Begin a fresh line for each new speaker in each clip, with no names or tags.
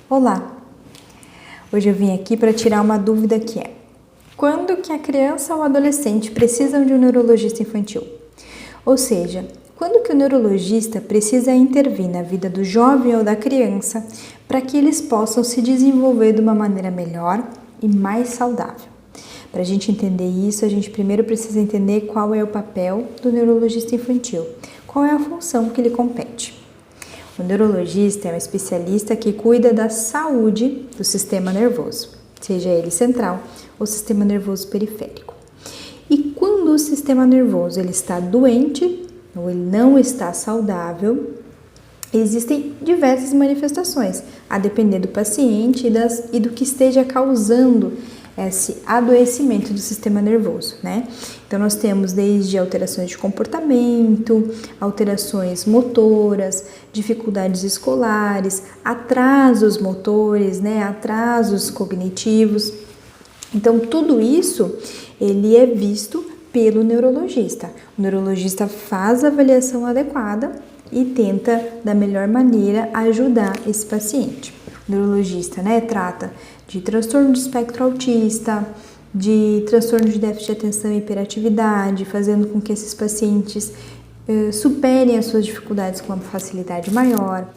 Olá! Hoje eu vim aqui para tirar uma dúvida que é: quando que a criança ou adolescente precisam de um neurologista infantil? Ou seja, quando que o neurologista precisa intervir na vida do jovem ou da criança para que eles possam se desenvolver de uma maneira melhor e mais saudável? Para a gente entender isso, a gente primeiro precisa entender qual é o papel do neurologista infantil, qual é a função que lhe compete. O neurologista é um especialista que cuida da saúde do sistema nervoso, seja ele central ou sistema nervoso periférico. E quando o sistema nervoso ele está doente ou ele não está saudável, existem diversas manifestações, a depender do paciente e do que esteja causando esse adoecimento do sistema nervoso, né? Então, nós temos desde alterações de comportamento, alterações motoras, dificuldades escolares, atrasos motores, né? Atrasos cognitivos. Então, tudo isso, ele é visto pelo neurologista. O neurologista faz a avaliação adequada e tenta, da melhor maneira, ajudar esse paciente. O neurologista, né, trata de transtorno de espectro autista, de transtorno de déficit de atenção e hiperatividade, fazendo com que esses pacientes superem as suas dificuldades com uma facilidade maior.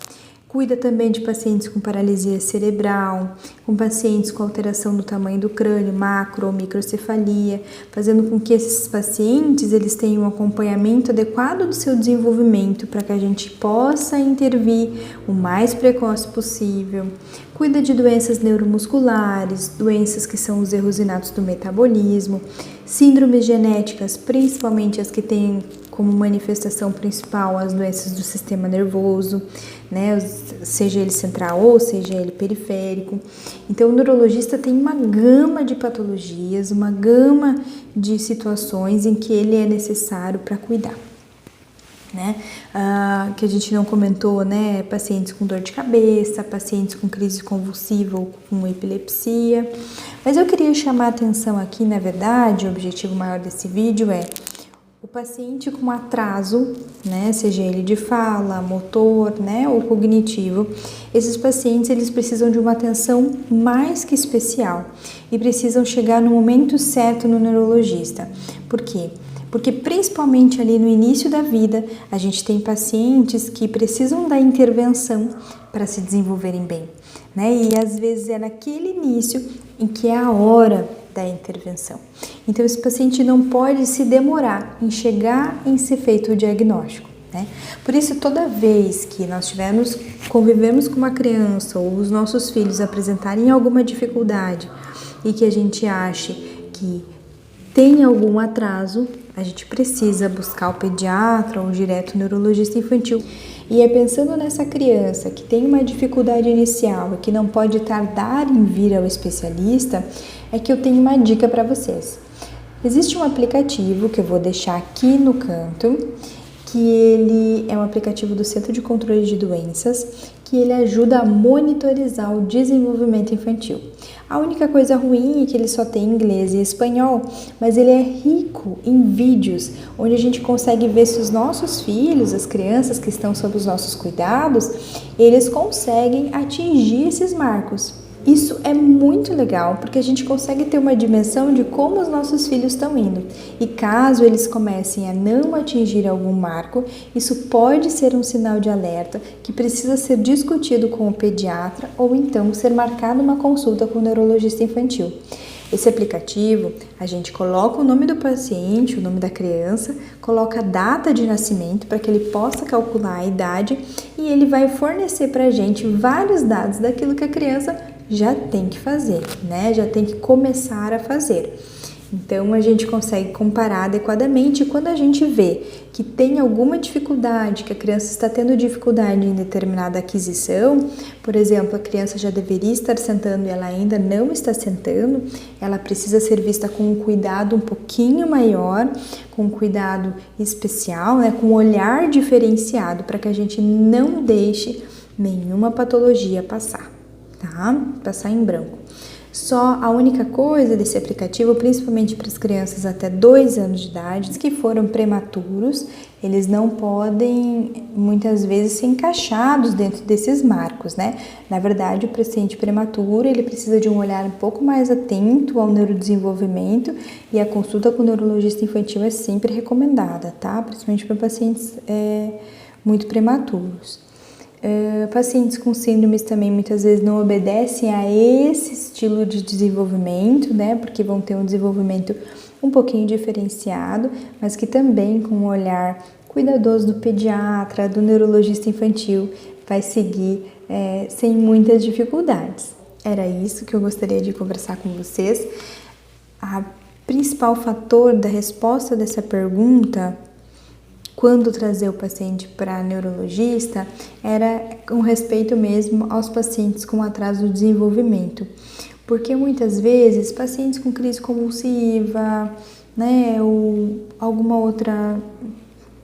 Cuida também de pacientes com paralisia cerebral, com pacientes com alteração do tamanho do crânio, macro ou microcefalia, fazendo com que esses pacientes eles tenham um acompanhamento adequado do seu desenvolvimento para que a gente possa intervir o mais precoce possível. Cuida de doenças neuromusculares, doenças que são os erros inatos do metabolismo, síndromes genéticas, principalmente as que têm como manifestação principal as doenças do sistema nervoso, né, seja ele central ou seja ele periférico. Então, o neurologista tem uma gama de patologias, uma gama de situações em que ele é necessário para cuidar, né? Que a gente não comentou, né? Pacientes com dor de cabeça, pacientes com crise convulsiva ou com epilepsia. Mas eu queria chamar a atenção aqui, na verdade, o objetivo maior desse vídeo é o paciente com atraso, né, seja ele de fala, motor, né, ou cognitivo. Esses pacientes eles precisam de uma atenção mais que especial e precisam chegar no momento certo no neurologista. Por quê? Porque principalmente ali no início da vida, a gente tem pacientes que precisam da intervenção para se desenvolverem bem, né? E às vezes é naquele início em que é a hora da intervenção. Então, esse paciente não pode se demorar em chegar em ser feito o diagnóstico, né? Por isso, toda vez que nós convivemos com uma criança ou os nossos filhos apresentarem alguma dificuldade e que a gente ache que tem algum atraso, a gente precisa buscar o pediatra ou direto o neurologista infantil. E é pensando nessa criança que tem uma dificuldade inicial e que não pode tardar em vir ao especialista, é que eu tenho uma dica para vocês. Existe um aplicativo que eu vou deixar aqui no canto, que ele é um aplicativo do Centro de Controle de Doenças, que ele ajuda a monitorizar o desenvolvimento infantil. A única coisa ruim é que ele só tem inglês e espanhol, mas ele é rico em vídeos, onde a gente consegue ver se os nossos filhos, as crianças que estão sob os nossos cuidados, eles conseguem atingir esses marcos. Isso é muito legal, porque a gente consegue ter uma dimensão de como os nossos filhos estão indo. E caso eles comecem a não atingir algum marco, isso pode ser um sinal de alerta que precisa ser discutido com o pediatra ou então ser marcada uma consulta com o neurologista infantil. Esse aplicativo, a gente coloca o nome do paciente, o nome da criança, coloca a data de nascimento para que ele possa calcular a idade e ele vai fornecer para a gente vários dados daquilo que a criança já tem que fazer, né? Já tem que começar a fazer. Então, a gente consegue comparar adequadamente. Quando a gente vê que tem alguma dificuldade, que a criança está tendo dificuldade em determinada aquisição, por exemplo, a criança já deveria estar sentando e ela ainda não está sentando, ela precisa ser vista com um cuidado um pouquinho maior, com um cuidado especial, né? Com um olhar diferenciado, para que a gente não deixe nenhuma patologia passar, tá? Passar em branco. Só a única coisa desse aplicativo, principalmente para as crianças até 2 anos de idade, que foram prematuros, eles não podem muitas vezes ser encaixados dentro desses marcos, né? Na verdade, o paciente prematuro, ele precisa de um olhar um pouco mais atento ao neurodesenvolvimento e a consulta com o neurologista infantil é sempre recomendada, tá? Principalmente para pacientes muito prematuros. Pacientes com síndromes também muitas vezes não obedecem a esse estilo de desenvolvimento, né? Porque vão ter um desenvolvimento um pouquinho diferenciado, mas que também com um olhar cuidadoso do pediatra, do neurologista infantil, vai seguir sem muitas dificuldades. Era isso que eu gostaria de conversar com vocês. O principal fator da resposta dessa pergunta, quando trazer o paciente para neurologista, era com respeito mesmo aos pacientes com atraso do desenvolvimento. Porque muitas vezes pacientes com crise convulsiva, né, ou alguma outra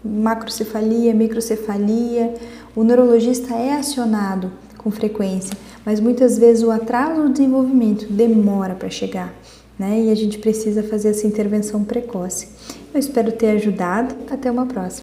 macrocefalia, microcefalia, o neurologista é acionado com frequência, mas muitas vezes o atraso do desenvolvimento demora para chegar, né, e a gente precisa fazer essa intervenção precoce. Eu espero ter ajudado. Até uma próxima.